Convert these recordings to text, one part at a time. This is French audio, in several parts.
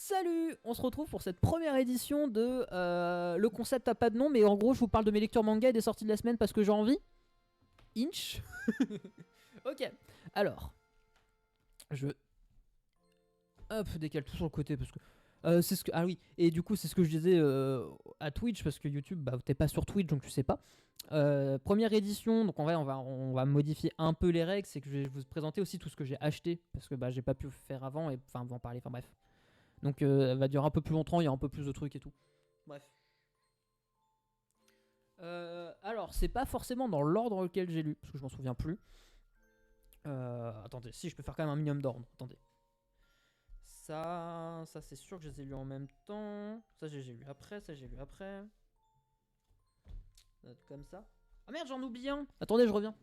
Salut! On se retrouve pour cette première édition de Le concept a pas de nom, mais en gros, je vous parle de mes lectures manga et des sorties de la semaine parce que j'ai envie. Inch. Ok. Alors, je décale tout sur le côté parce que c'est ce que ah oui, et du coup, c'est ce que je disais à Twitch parce que YouTube, bah t'es pas sur Twitch donc tu sais pas. Première édition, donc en vrai on va modifier un peu les règles, c'est que je vais vous présenter aussi tout ce que j'ai acheté parce que bah j'ai pas pu faire avant et enfin en parler, enfin bref. Donc elle va durer un peu plus longtemps, il y a un peu plus de trucs et tout. Bref. Alors, c'est pas forcément dans l'ordre auquel j'ai lu, parce que je m'en souviens plus. Attendez, si je peux faire quand même un minimum d'ordre. Attendez. Ça c'est sûr que je les ai lus en même temps. Ça j'ai lu après, ça j'ai lu après. Comme ça. Ah merde, j'en oublie un. Attendez, je reviens.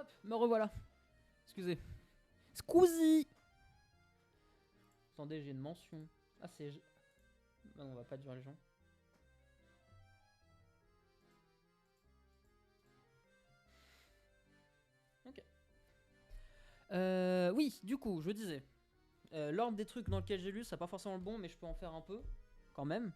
Hop, me revoilà. Excusez. Scusi. Attendez, j'ai une mention. Ah, c'est. Ah non, on va pas dire les gens. Ok. Oui, du coup, je disais. L'ordre des trucs dans lequel j'ai lu, c'est pas forcément le bon, mais je peux en faire un peu, quand même.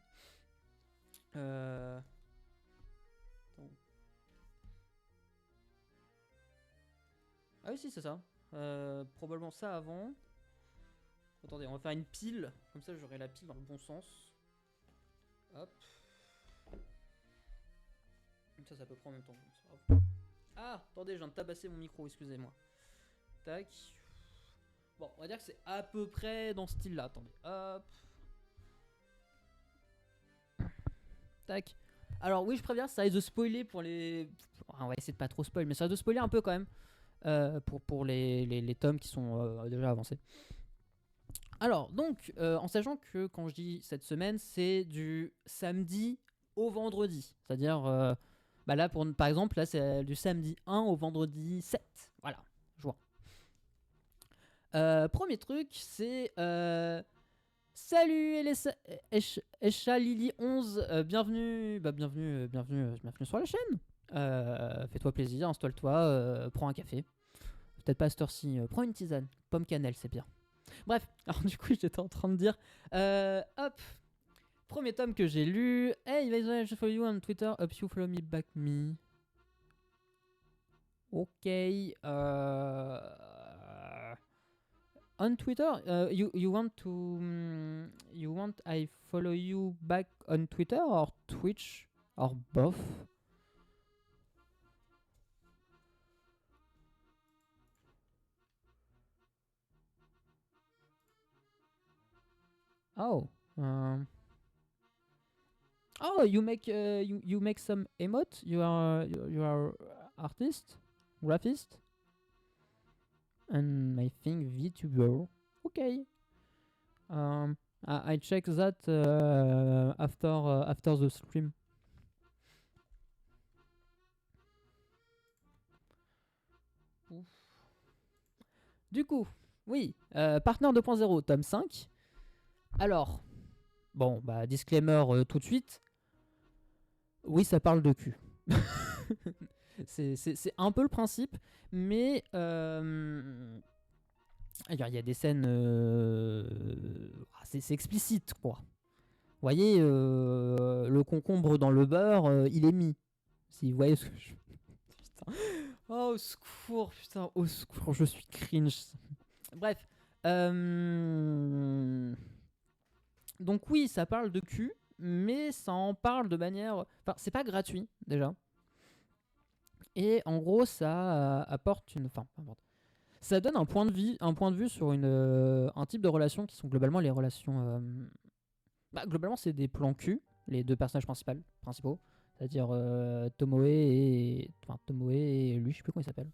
Ah oui, si, c'est ça. Probablement ça avant. Attendez, on va faire une pile. Comme ça, j'aurai la pile dans le bon sens. Hop. Comme ça peut prendre en même temps. Ah, attendez, je viens de tabasser mon micro, excusez-moi. Tac. Bon, on va dire que c'est à peu près dans ce style-là. Attendez, hop. Tac. Alors oui, je préviens, ça risque de spoiler pour les... On va essayer de pas trop spoiler, mais ça risque de spoiler un peu quand même. Pour les tomes qui sont déjà avancés. Alors, donc, en sachant que quand je dis cette semaine, c'est du samedi au vendredi. C'est-à-dire, bah là, par exemple, là, c'est du samedi 1 au vendredi 7. Voilà, je vois. Premier truc, c'est... salut Esha Lily 11, bienvenue, bienvenue sur la chaîne. Fais-toi plaisir, installe-toi, prends un café. Peut-être pas à cette heure-ci, prends une tisane, pomme cannelle, c'est bien. Bref, alors du coup j'étais en train de dire, hop, premier tome que j'ai lu. Hey, je follow you on Twitter, hope you follow me back me. Ok, on Twitter, you want I follow you back on Twitter or Twitch or both? Oh, oh, you make you make some emote. You are artist, graphist, and I think VTuber. Okay. I check that after the stream. Ouf. Du coup, oui, Partner 2.0, tome 5. Alors, bon, bah, disclaimer tout de suite. Oui, ça parle de cul. c'est un peu le principe, mais il y a des scènes... c'est explicite, quoi. Vous voyez, le concombre dans le beurre, il est mis. Si vous voyez ce que je... Putain. Oh, au secours, putain, au secours, je suis cringe. Bref. Donc oui, ça parle de cul, mais ça en parle de manière... Enfin, c'est pas gratuit, déjà. Et en gros, ça apporte une... Enfin, ça donne un point de vue sur un type de relations qui sont globalement les relations... globalement, c'est des plans cul, les deux personnages principaux. C'est-à-dire Tomoe plus comment il s'appelle.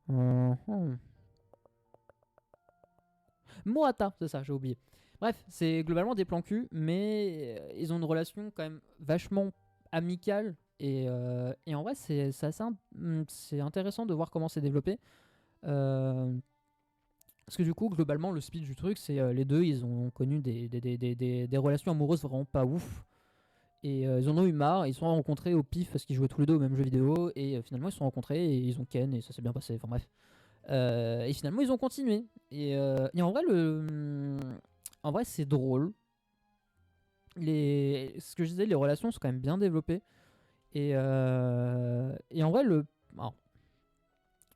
Mhm. Moata, c'est ça, j'ai oublié. Bref, c'est globalement des plans cul, mais ils ont une relation quand même vachement amicale. Et en vrai, c'est intéressant de voir comment c'est développé. Euh, Parce que du coup, globalement, le speed du truc, c'est les deux, ils ont connu des relations amoureuses vraiment pas ouf. Et ils en ont eu marre, ils se sont rencontrés au pif parce qu'ils jouaient tous les deux au même jeu vidéo. Et finalement, ils se sont rencontrés et ils ont ken et ça s'est bien passé. Enfin bref. Et finalement, ils ont continué. Et en vrai, en vrai, c'est drôle. Ce que je disais, les relations sont quand même bien développées. Et en vrai, alors,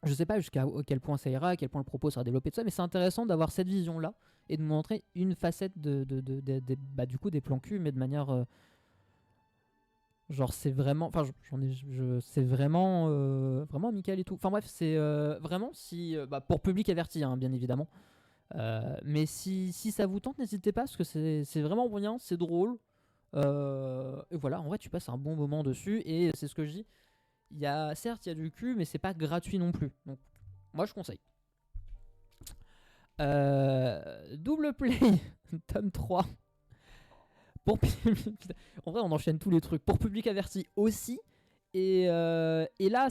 je sais pas jusqu'à quel point ça ira, à quel point le propos sera développé, de ça, mais c'est intéressant d'avoir cette vision-là et de montrer une facette bah, du coup, des plans cul, mais de manière. Genre, c'est vraiment. Enfin, c'est vraiment, vraiment amical et tout. Enfin, bref, c'est vraiment si. Bah, pour public averti, hein, bien évidemment. Mais si ça vous tente, n'hésitez pas, parce que c'est vraiment bien, c'est drôle. Et voilà, en vrai, tu passes un bon moment dessus, et c'est ce que je dis. Certes, il y a du cul, mais c'est pas gratuit non plus. Donc, moi, je conseille. Double Play, tome 3. Pour, en vrai, on enchaîne tous les trucs. Pour public averti aussi. Et là,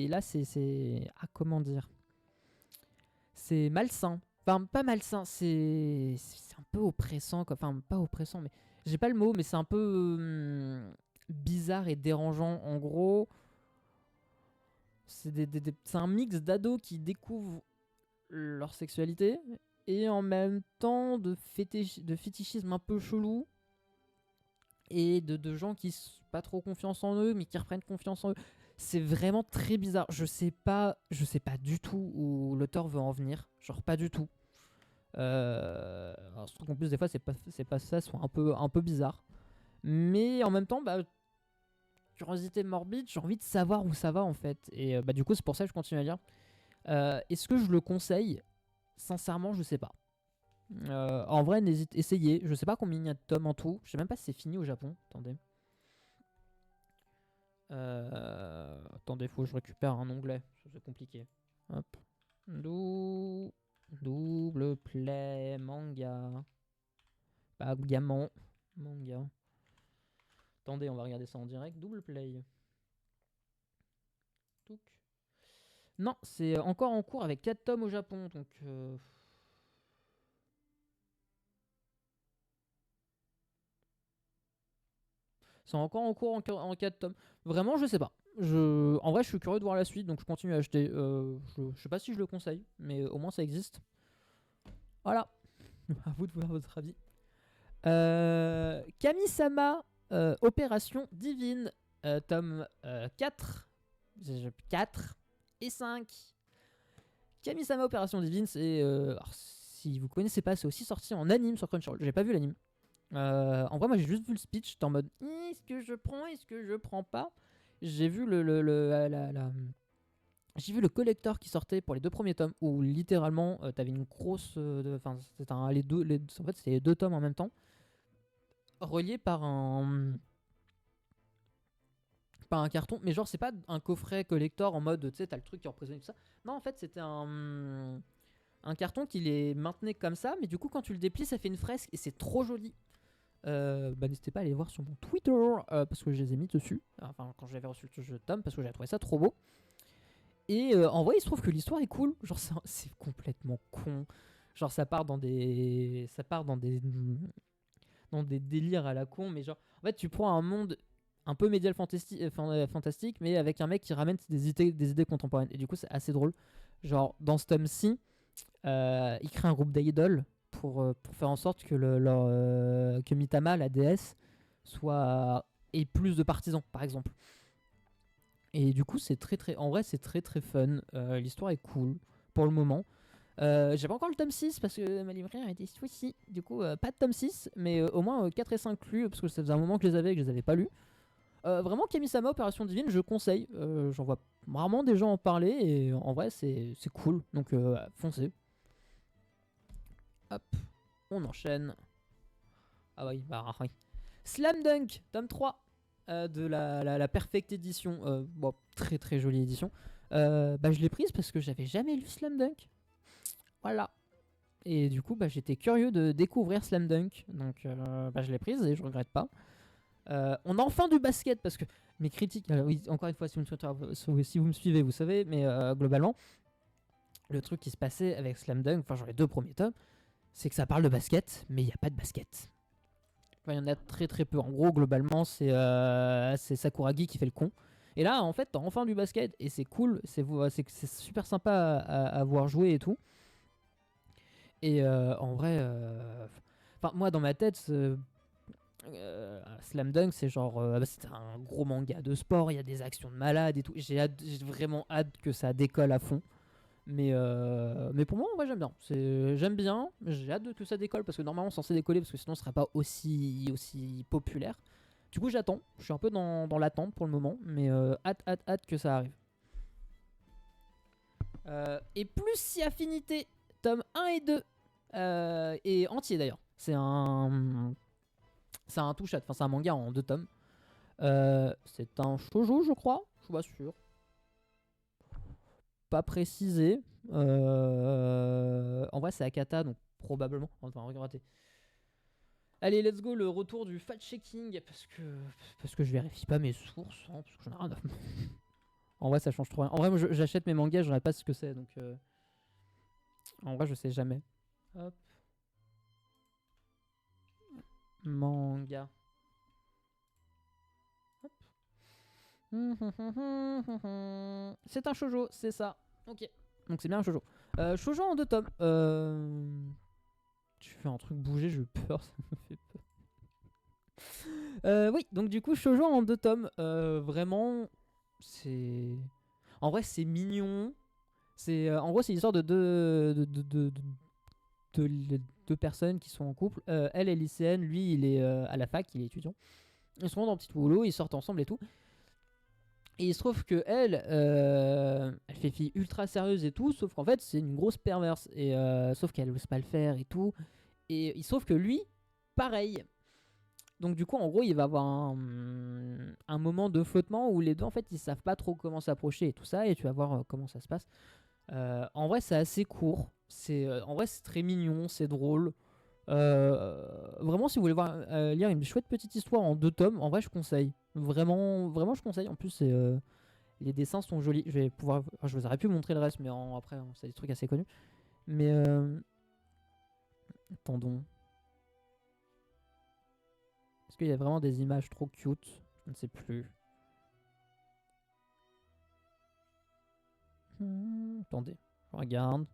ah, comment dire, c'est malsain. Enfin, pas malsain, c'est un peu oppressant, quoi. Enfin, pas oppressant, mais j'ai pas le mot, mais c'est un peu bizarre et dérangeant. En gros, c'est un mix d'ados qui découvrent leur sexualité et en même temps de fétichisme un peu chelou et de gens qui n'ont pas trop confiance en eux mais qui reprennent confiance en eux. C'est vraiment très bizarre. Je sais pas du tout où l'auteur veut en venir. Genre pas du tout. Alors, surtout qu'en plus des fois c'est pas ça, soit un peu bizarre. Mais en même temps, bah, curiosité morbide, j'ai envie de savoir où ça va en fait. Et bah, du coup c'est pour ça que je continue à lire. Est-ce que je le conseille? Sincèrement, je sais pas. En vrai, essayez. Je sais pas combien il y a de tomes en tout. Je sais même pas si c'est fini au Japon. Attendez. Attendez, faut que je récupère un onglet. C'est compliqué. Hop. Double play manga. Pas gamin. Manga. Attendez, on va regarder ça en direct. Double play. Touc. Non, c'est encore en cours avec 4 tomes au Japon. Donc. C'est encore en cours en 4 tomes. Vraiment, je sais pas. En vrai, je suis curieux de voir la suite, donc je continue à acheter. Je sais pas si je le conseille, mais au moins ça existe. Voilà. À vous de voir votre avis. Kami-sama, Opération Divine, tome 4. 4 et 5. Kami-sama, Opération Divine, c'est. Alors, si vous connaissez pas, c'est aussi sorti en anime sur Crunchyroll. J'ai pas vu l'anime. En vrai, moi j'ai juste vu le speech. J'étais en mode est-ce que je prends, est-ce que je prends pas. J'ai vu j'ai vu le collector qui sortait pour les 2 premiers tomes où littéralement t'avais une grosse. Enfin, c'était en fait, c'est les 2 tomes en même temps, reliés par un carton. Mais genre, c'est pas un coffret collector en mode tu sais, t'as le truc qui représente tout ça. Non, en fait, c'était un carton qui les maintenait comme ça, mais du coup, quand tu le déplies, ça fait une fresque et c'est trop joli. Bah, n'hésitez pas à aller voir sur mon Twitter parce que je les ai mis dessus. Enfin, quand j'avais reçu le jeu de tome, parce que j'avais trouvé ça trop beau. Et en vrai, il se trouve que l'histoire est cool. Genre, c'est complètement con. Genre, ça part dans des délires à la con, mais genre, en fait, tu prends un monde un peu médial fantastique, mais avec un mec qui ramène des idées contemporaines. Et du coup, c'est assez drôle. Genre, dans ce tome-ci, il crée un groupe d'idoles pour faire en sorte que Mitama, la déesse, ait plus de partisans, par exemple. Et du coup, en vrai, c'est très très fun. L'histoire est cool pour le moment. J'ai pas encore le tome 6 parce que ma librairie a été souci. Du coup, pas de tome 6, mais au moins 4 et 5 lus parce que ça faisait un moment que je les avais et que je les avais pas lus. Vraiment, Kami-sama, Opération Divine, je conseille. J'en vois rarement des gens en parler et en vrai, c'est cool. Donc, foncez. Hop, on enchaîne. Ah oui, bah oui. Slam Dunk, tome 3. de la Perfect Edition, bon, très très jolie édition, je l'ai prise parce que j'avais jamais lu Slam Dunk. Voilà. Et du coup, j'étais curieux de découvrir Slam Dunk. Donc, je l'ai prise et je regrette pas. On a enfin du basket parce que mes critiques. Oui, encore une fois, si vous me suivez, vous savez. Mais globalement, le truc qui se passait avec Slam Dunk, enfin, genre les 2 premiers tomes, c'est que ça parle de basket, mais il n'y a pas de basket. Enfin, il y en a très très peu. En gros, globalement, c'est Sakuragi qui fait le con. Et là, en fait, t'as enfin du basket et c'est cool. C'est super sympa à voir jouer et tout. Et en vrai, moi dans ma tête, Slam Dunk, c'est genre, c'est un gros manga de sport, il y a des actions de malade et tout. J'ai vraiment hâte que ça décolle à fond. Mais pour moi, j'aime bien. J'aime bien, j'ai hâte que ça décolle parce que normalement, c'est censé décoller parce que sinon, ce serait pas aussi populaire. Du coup, j'attends. Je suis un peu dans l'attente pour le moment, mais hâte que ça arrive. Et plus si affinité, tome 1 et 2, et entier d'ailleurs. C'est un two-shot, enfin c'est un manga en 2 tomes. C'est un shoujo, je crois. Je suis pas sûr. Pas précisé. En vrai, c'est Akata, donc probablement. Enfin, regardez. Allez, let's go, le retour du fact-checking. Parce que je vérifie pas mes sources. Parce que j'en ai rien à... En vrai, ça change trop rien. En vrai, moi, j'achète mes mangas, je ne sais pas ce que c'est. Donc, en vrai, je sais jamais. Hop. Manga. Hop. C'est un shoujo, c'est ça. Ok. Donc c'est bien un shoujo. Shoujo en 2 tomes. Tu fais un truc bouger, j'ai eu peur, ça me fait peur. Oui, donc du coup, shoujo en 2 tomes. Vraiment, c'est. En vrai, c'est mignon. En gros, c'est l'histoire de deux personnes qui sont en couple. Elle est lycéenne, lui, il est à la fac, il est étudiant. Ils sont dans un petit boulot, ils sortent ensemble et tout. Et il se trouve que elle fait fille ultra sérieuse et tout, sauf qu'en fait c'est une grosse perverse. Et sauf qu'elle n'ose pas le faire et tout. Et il se trouve que lui, pareil. Donc du coup, en gros, il va avoir un moment de flottement où les deux, en fait, ils savent pas trop comment s'approcher et tout ça. Et tu vas voir comment ça se passe. En vrai, c'est assez court. En vrai, c'est très mignon, c'est drôle. Vraiment, si vous voulez lire une chouette petite histoire en 2 tomes, en vrai, je conseille. Vraiment, vraiment, je conseille. En plus, les dessins sont jolis. Je vous aurais pu montrer le reste, mais après, c'est des trucs assez connus. Mais attendons. Est-ce qu'il y a vraiment des images trop cute? Je ne sais plus. Attendez, je regarde.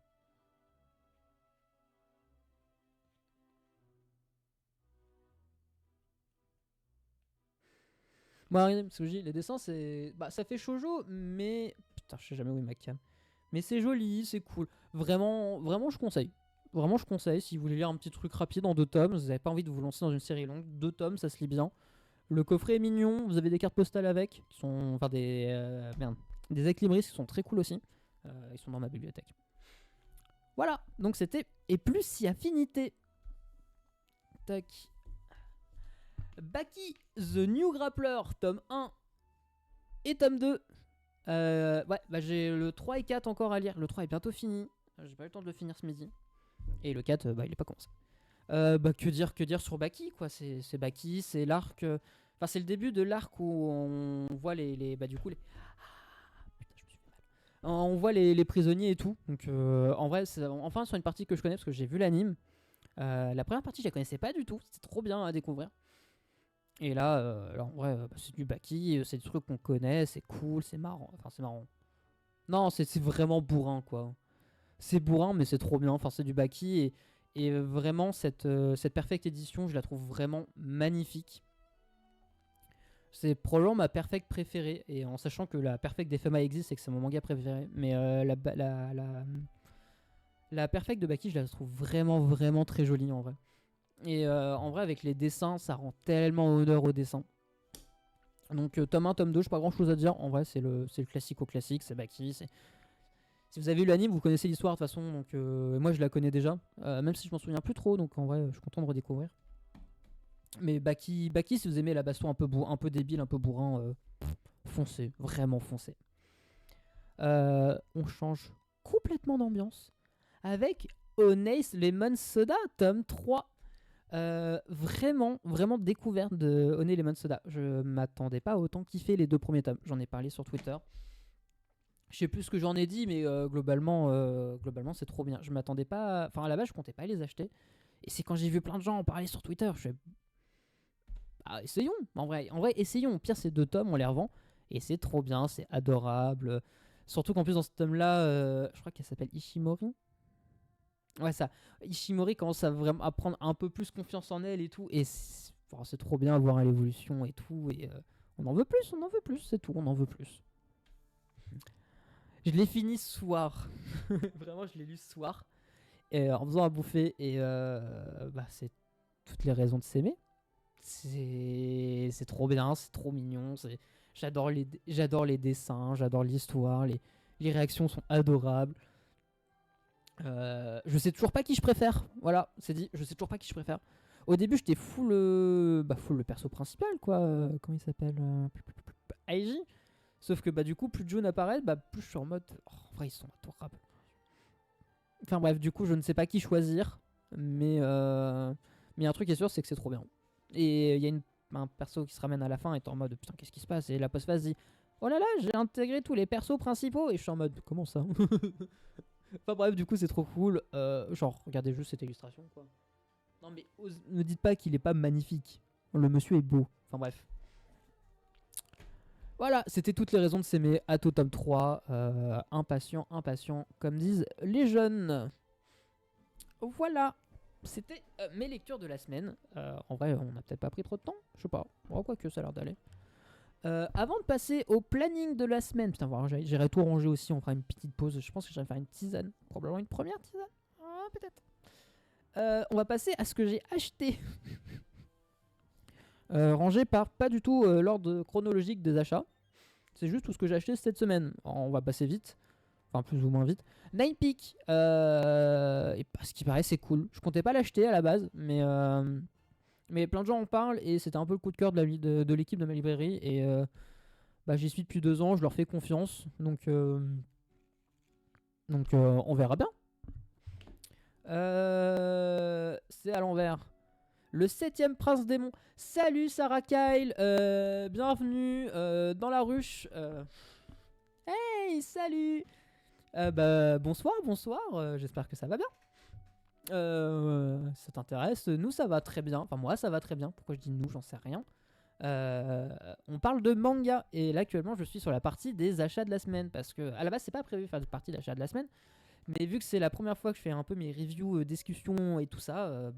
Moi, regardez, parce que les dessins, ça fait shoujo, mais. Putain, je sais jamais où est ma cam. Mais c'est joli, c'est cool. Vraiment, vraiment, je conseille. Vraiment, je conseille. Si vous voulez lire un petit truc rapide en 2 tomes, vous n'avez pas envie de vous lancer dans une série longue, 2 tomes, ça se lit bien. Le coffret est mignon, vous avez des cartes postales avec, qui sont. Enfin, des équilibristes qui sont très cool aussi. Ils sont dans ma bibliothèque. Voilà, donc c'était. Et plus si affinité. Tac. Baki The New Grappler, tome 1 et tome 2. J'ai le 3 et 4 encore à lire. Le 3 est bientôt fini. J'ai pas eu le temps de le finir ce midi. Et le 4, il est pas commencé. Que dire sur Baki, quoi. C'est Baki, c'est l'arc. Enfin, c'est le début de l'arc où on voit du coup, putain, je me suis fait mal. On voit les prisonniers et tout. Donc, en vrai, c'est enfin sur une partie que je connais parce que j'ai vu l'anime. La première partie, je la connaissais pas du tout. C'était trop bien à découvrir. Et là, en vrai, c'est du Baki, c'est des trucs qu'on connaît, c'est cool, c'est marrant. Enfin, c'est marrant. Non, c'est vraiment bourrin, quoi. C'est bourrin, mais c'est trop bien. Enfin, c'est du Baki. Et vraiment, cette Perfect Edition, je la trouve vraiment magnifique. C'est probablement ma Perfect préférée. Et en sachant que la Perfect d'Efema existe, c'est que c'est mon manga préféré. Mais la Perfect de Baki, je la trouve vraiment, vraiment très jolie, en vrai. Et en vrai, avec les dessins, ça rend tellement honneur aux dessins. Donc tome 1, tome 2, je n'ai pas grand chose à dire. En vrai, c'est le classico-classique, c'est Baki. Si vous avez vu l'anime, vous connaissez l'histoire de toute façon. Donc moi, je la connais déjà. Même si je m'en souviens plus trop. Donc en vrai, je suis content de redécouvrir. Mais Baki, si vous aimez la baston un peu débile, un peu bourrin, foncez, vraiment foncez. On change complètement d'ambiance avec Honest Lemon Soda, tome 3. Vraiment découverte de Honey Lemon Soda. Je m'attendais pas à autant kiffer les 2 premiers tomes. J'en ai parlé sur Twitter. Je sais plus ce que j'en ai dit, mais globalement c'est trop bien. Je m'attendais pas. Enfin, à la base, je comptais pas les acheter. Et c'est quand j'ai vu plein de gens en parler sur Twitter, je fais. Ah, essayons, en vrai, essayons. Au pire, ces 2 tomes, on les revend. Et c'est trop bien, c'est adorable. Surtout qu'en plus, dans ce tome-là, je crois qu'elle s'appelle Ishimori. Ouais, ça. Ishimori commence à vraiment à prendre un peu plus confiance en elle et tout. Et c'est trop bien à voir l'évolution et tout. Et on en veut plus, c'est tout, on en veut plus. Je l'ai fini ce soir. Vraiment, je l'ai lu ce soir. Et, en faisant à bouffer. Et c'est toutes les raisons de s'aimer. C'est trop bien, c'est trop mignon. J'adore les dessins, j'adore l'histoire. Les réactions sont adorables. Je sais toujours pas qui je préfère. Voilà, c'est dit, je sais toujours pas qui je préfère. Au début, j'étais full le perso principal, quoi. Comment il s'appelle Aiji. Sauf que du coup, plus June apparaît, plus je suis en mode. Oh, en vrai, ils sont adorables. Enfin bref, du coup, je ne sais pas qui choisir. Mais un truc qui est sûr, c'est que c'est trop bien. Et il y a un perso qui se ramène à la fin et t'es en mode putain, qu'est-ce qui se passe? Et la postface dit oh là là, j'ai intégré tous les persos principaux. Et je suis en mode comment ça? Enfin bref, du coup, c'est trop cool. Genre, regardez juste cette illustration, quoi. Non, mais ne dites pas qu'il est pas magnifique. Le monsieur est beau. Enfin bref. Voilà, c'était toutes les raisons de s'aimer. Ato tome 3. Impatient, comme disent les jeunes. Voilà. C'était mes lectures de la semaine. En vrai, on n'a peut-être pas pris trop de temps. Je sais pas. Bon, quoi que ça a l'air d'aller. Avant de passer au planning de la semaine, putain, voilà, j'irai tout ranger aussi, on fera une petite pause. Je pense que j'allais faire une tisane, probablement une première tisane, peut-être. On va passer à ce que j'ai acheté. Rangé par pas du tout l'ordre chronologique des achats. C'est juste tout ce que j'ai acheté cette semaine. On va passer vite, enfin plus ou moins vite. Nine Peak, et parce qu'il paraît c'est cool. Je comptais pas l'acheter à la base, mais plein de gens en parlent et c'était un peu le coup de cœur de l'équipe de ma librairie. Et j'y suis depuis 2 ans, je leur fais confiance. Donc on verra bien. C'est à l'envers. Le 7ème prince démon. Salut Sarah Kyle, bienvenue dans la ruche. Hey, salut. Bonsoir, j'espère que ça va bien. Ça t'intéresse? Nous ça va très bien. Enfin moi ça va très bien. Pourquoi je dis nous, j'en sais rien. On parle de manga et là actuellement je suis sur la partie des achats de la semaine parce que à la base c'est pas prévu de faire une partie d'achat de la semaine, mais vu que c'est la première fois que je fais un peu mes reviews, discussions et tout ça,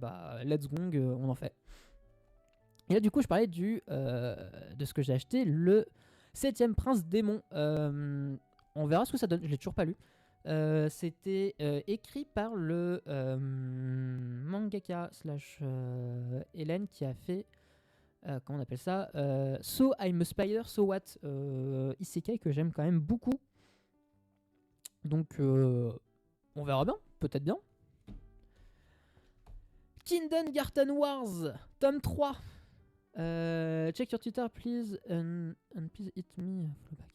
let's go, on en fait. Et là du coup je parlais de ce que j'ai acheté, le 7ème prince démon. On verra ce que ça donne, je l'ai toujours pas lu. C'était écrit par le mangaka slash Hélène qui a fait comment on appelle ça, So I'm a Spider, So What, Isekai que j'aime quand même beaucoup. Donc on verra bien, peut-être bien. Kindergarten Wars, tome 3. Check your Twitter please and please hit me follow back.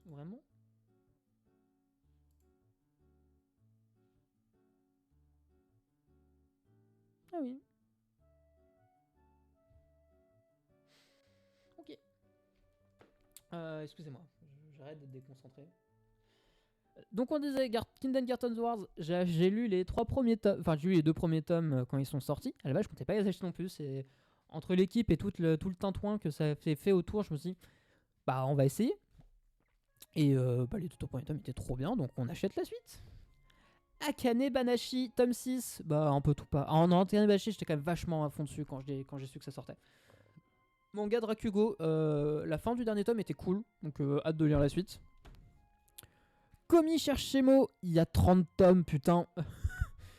Vraiment? Ah oui. Ok. Excusez-moi, j'arrête d'être déconcentré. Donc on disait Kindergarten Wars, j'ai lu les 3 premiers tomes, enfin j'ai lu les 2 premiers tomes quand ils sont sortis. À la base je comptais pas les acheter non plus, c'est entre l'équipe et tout le tintouin que ça fait autour, je me suis dit on va essayer. Et les 2 premiers tomes étaient trop bien, donc on achète la suite. Akane Banashi, tome 6, un peu tout pas. Non, Akane Banashi, j'étais quand même vachement à fond dessus quand j'ai su que ça sortait. Manga de Rakugo, la fin du dernier tome était cool, donc hâte de lire la suite. Komi cherche Shemo, il y a 30 tomes, putain.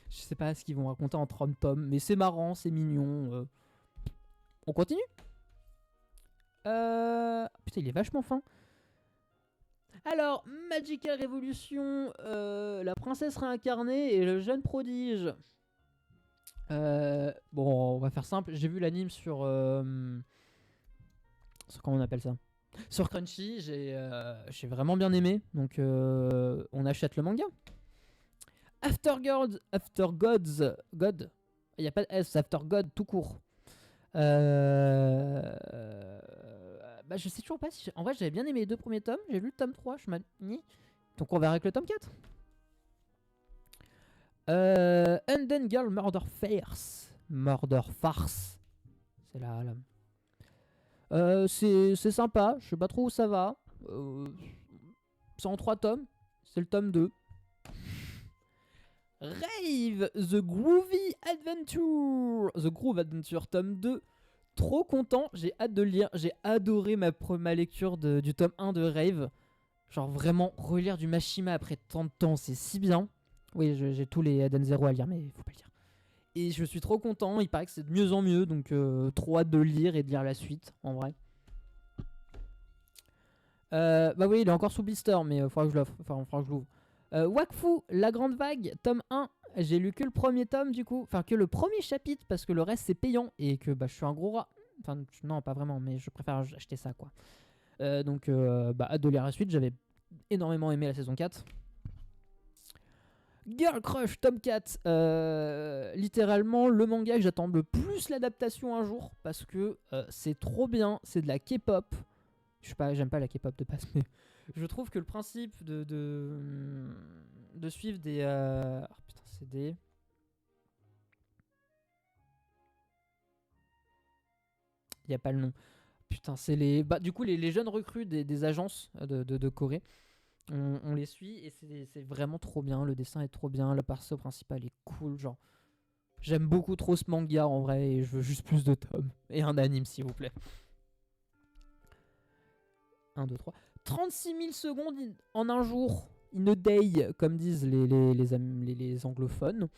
Je sais pas ce qu'ils vont raconter en 30 tomes, mais c'est marrant, c'est mignon. On continue. Putain, il est vachement fin. Alors, Magical Revolution, la princesse réincarnée et le jeune prodige. Bon, on va faire simple. J'ai vu l'anime sur comment on appelle ça, sur Crunchy. J'ai vraiment bien aimé. Donc, on achète le manga. After Gods, God. Il n'y a pas de S, After God tout court. Bah, je sais toujours pas si. En vrai, j'avais bien aimé les 2 premiers tomes. J'ai lu le tome 3. Donc, on verra avec le tome 4. Undead Girl Murder Farce. Murder Farce. C'est là. C'est sympa. Je sais pas trop où ça va. C'est en 3 tomes. C'est le tome 2. Rave The Groovy Adventure. The Groove Adventure, tome 2. Trop content. J'ai hâte de le lire. J'ai adoré ma lecture du tome 1 de Rave. Genre vraiment, relire du Mashima après tant de temps, c'est si bien. Oui, j'ai tous les Eden Zero à lire, mais faut pas le dire. Et je suis trop content, il paraît que c'est de mieux en mieux, donc trop hâte de le lire et de lire la suite, en vrai. Bah oui, il est encore sous blister, mais il faudra que je l'offre. Enfin, faudra que je l'ouvre. Wakfu, La Grande Vague, tome 1. J'ai lu que le premier tome, du coup. Enfin, que le premier chapitre, parce que le reste, c'est payant. Et que bah, je suis un gros rat. Enfin, non, pas vraiment, mais je préfère acheter ça, quoi. Donc, bah, hâte de lire la suite. J'avais énormément aimé la saison 4. Girl Crush tome 4, littéralement le manga que j'attends le plus l'adaptation un jour parce que c'est trop bien, c'est de la K-pop. J'aime pas la K-pop de base, mais je trouve que le principe de suivre des putain, c'est des il y a pas le nom. Putain, c'est les du coup les jeunes recrues des agences de Corée. On les suit et c'est vraiment trop bien. Le dessin est trop bien. Le perso principal est cool. Genre, j'aime beaucoup trop ce manga en vrai et je veux juste plus de tomes. Et un anime, s'il vous plaît. 1, 2, 3. 36 000 secondes en un jour. In a day, comme disent les anglophones.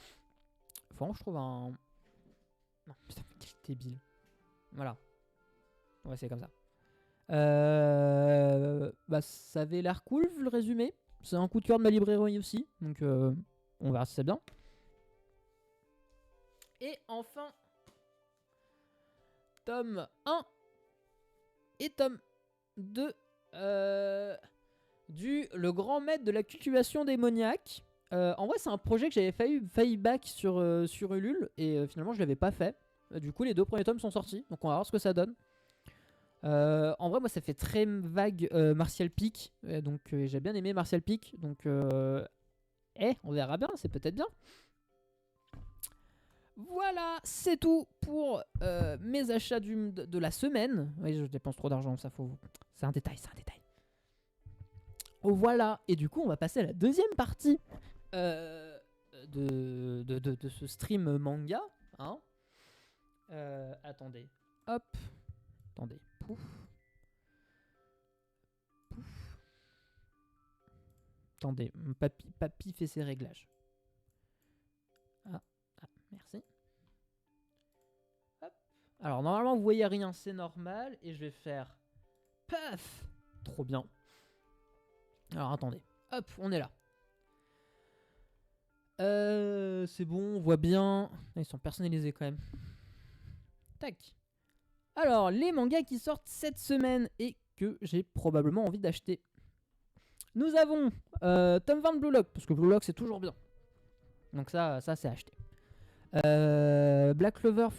Franchement, je trouve un. Non, putain, quel débile. Voilà. Ouais, c'est comme ça. Bah, ça avait l'air cool vu le résumé. C'est un coup de cœur de ma librairie aussi, donc on verra si c'est bien. Et enfin, tome 1 et tome 2 du Le Grand Maître de la Cultivation démoniaque. En vrai, c'est un projet que j'avais failli back sur Ulule et finalement je l'avais pas fait. Du coup, les 2 premiers tomes sont sortis, donc on va voir ce que ça donne. En vrai, moi, ça fait très vague Martial Peak. Donc, j'ai bien aimé Martial Peak. Donc, on verra bien. C'est peut-être bien. Voilà, c'est tout pour mes achats de la semaine. Oui, je dépense trop d'argent, ça faut. C'est un détail, Voilà, et du coup, on va passer à la deuxième partie de ce stream manga. Hein. Attendez. Hop. Attendez. Pouf. Attendez, papy fait ses réglages. Ah, merci. Hop. Alors, normalement, vous voyez rien, c'est normal. Et je vais faire... Paf. Trop bien. Alors, attendez. Hop, on est là. C'est bon, on voit bien. Ils sont personnalisés quand même. Tac. Alors, les mangas qui sortent cette semaine et que j'ai probablement envie d'acheter. Nous avons Tom Van Blue Lock, parce que Blue Lock c'est toujours bien. Donc ça c'est acheté. Black Clover,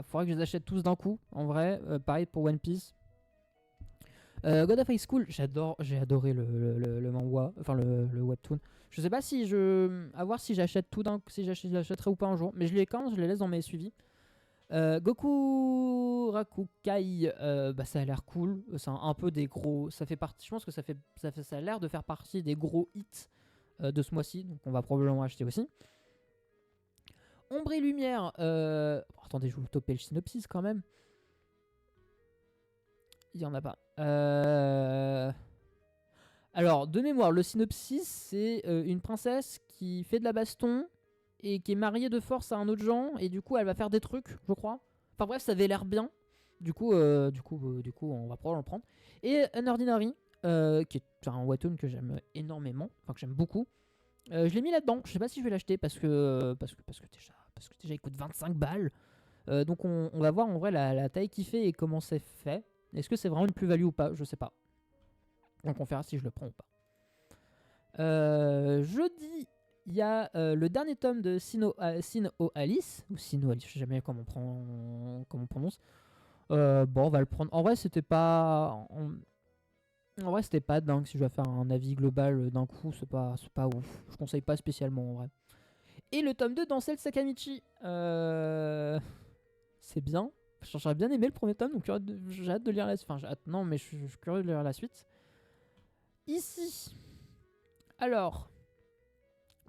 faudrait que je les achète tous d'un coup, en vrai. Pareil pour One Piece. God of High School, j'ai adoré le manga, enfin le webtoon. Je sais pas si à voir si j'achète tout d'un coup, si j'achèterai ou pas un jour, mais je les laisse dans mes suivis. Goku Rakukai, bah ça a l'air cool. C'est un peu des gros. Ça fait partie. Je pense que ça a l'air de faire partie des gros hits de ce mois-ci. Donc on va probablement acheter aussi. Ombre et Lumière. Attendez, je vais vous toper le synopsis quand même. Il y en a pas. Alors de mémoire, le synopsis c'est une princesse qui fait de la baston et qui est mariée de force à un autre genre et du coup elle va faire des trucs, je crois. Enfin bref, ça avait l'air bien. Du coup, on va probablement le prendre. Et Unordinary. qui est un webtoon que j'aime énormément, enfin que j'aime beaucoup. Je l'ai mis là-dedans. Je sais pas si je vais l'acheter parce que déjà il coûte 25 balles. Donc on va voir en vrai la taille qu'il fait et comment c'est fait. Est-ce que c'est vraiment une plus-value ou pas? Je sais pas. Donc on verra si je le prends ou pas. Jeudi, il y a le dernier tome de Sino Alice, ou Sino Alice, je sais jamais comment on prononce. Bon, on va le prendre. En vrai, c'était pas. En vrai, c'était pas dingue. Si je dois faire un avis global d'un coup, c'est pas ouf. Je conseille pas spécialement en vrai. Et le tome 2 d'Ancel Sakamichi. C'est bien. J'aurais bien aimé le premier tome, donc j'ai hâte de lire la suite. Enfin, non, mais je suis curieux de lire la suite. Ici. Alors.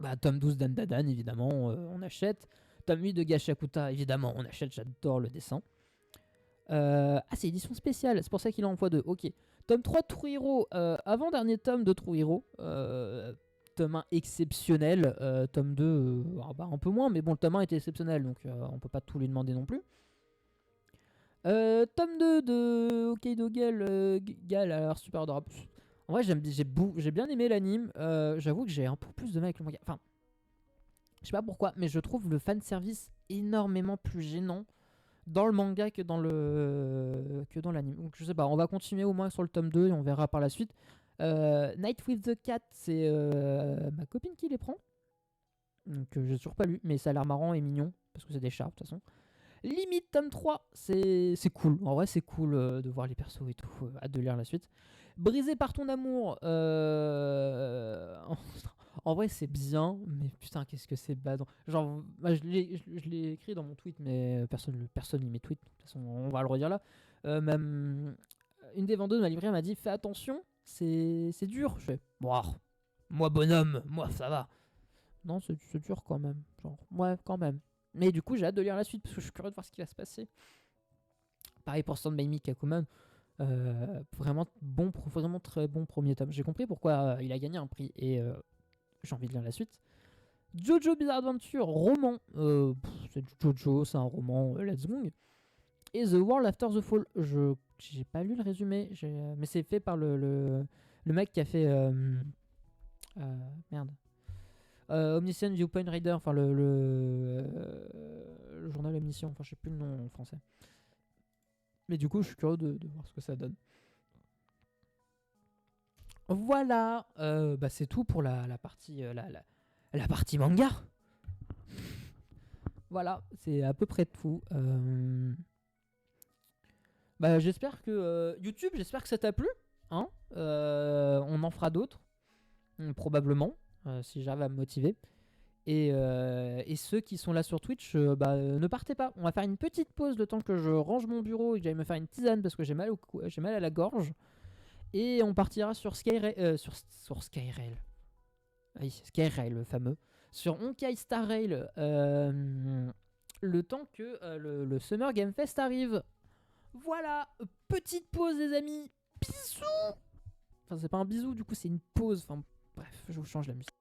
Bah, tome 12 d'Andadan, évidemment, on achète. Tome 8 de Gashakuta, évidemment, on achète. J'adore le dessin. Ah, c'est édition spéciale, c'est pour ça qu'il en envoie 2. Ok. Tome 3 de True Hero, avant-dernier tome de True Hero. Tome 1 exceptionnel. Tome 2, bah, un peu moins, mais bon, le tome 1 était exceptionnel, donc on peut pas tout lui demander non plus. Tome 2 de Hokkaido Gal, alors super adorable. En vrai, j'ai bien aimé l'anime. J'avoue que j'ai un peu plus de mal avec le manga. Enfin, je sais pas pourquoi, mais je trouve le fanservice énormément plus gênant dans le manga que dans l'anime. Donc je sais pas, on va continuer au moins sur le tome 2 et on verra par la suite. Night with the Cat, c'est ma copine qui les prend. Donc j'ai toujours pas lu, mais ça a l'air marrant et mignon, parce que c'est des chats de toute façon. Limite tome 3, c'est cool. En vrai, c'est cool de voir les persos et tout. Hâte de lire la suite. Brisé par ton amour. En vrai, c'est bien, mais putain, qu'est-ce que c'est badant. Genre, bah, je l'ai écrit dans mon tweet, mais personne lit mes tweets. De toute façon, on va le redire là. Même une des vendeuses de ma librairie m'a dit fais attention, c'est dur. Je fais, moi bonhomme, moi ça va. Non, c'est dur quand même. Genre, ouais, quand même. Mais du coup, j'ai hâte de lire la suite parce que je suis curieux de voir ce qui va se passer. Pareil pour Stand By Me Kakuman. Vraiment très bon premier tome. J'ai compris pourquoi il a gagné un prix et j'ai envie de lire la suite. Jojo Bizarre Adventure, roman. C'est Jojo, c'est un roman Let's Go. Et The World After the Fall. J'ai pas lu le résumé, mais c'est fait par le mec qui a fait. Merde. Omniscient Viewpoint Reader, enfin le journal Omniscient, enfin je sais plus le nom en français. Mais du coup, je suis curieux de voir ce que ça donne. Voilà, bah c'est tout pour la partie la partie manga. Voilà, c'est à peu près tout. Bah j'espère que YouTube, j'espère que ça t'a plu. Hein, on en fera d'autres, probablement, si j'arrive à me motiver. Et ceux qui sont là sur Twitch, ne partez pas. On va faire une petite pause le temps que je range mon bureau et que j'aille me faire une tisane parce que j'ai mal à la gorge. Et on partira sur Skyrail. Sur Skyrail. Oui, Skyrail, le fameux. Sur Honkai Star Rail. Le temps que le Summer Game Fest arrive. Voilà. Petite pause, les amis. Bisous. Enfin, c'est pas un bisou, du coup, c'est une pause. Enfin, bref, je vous change la musique.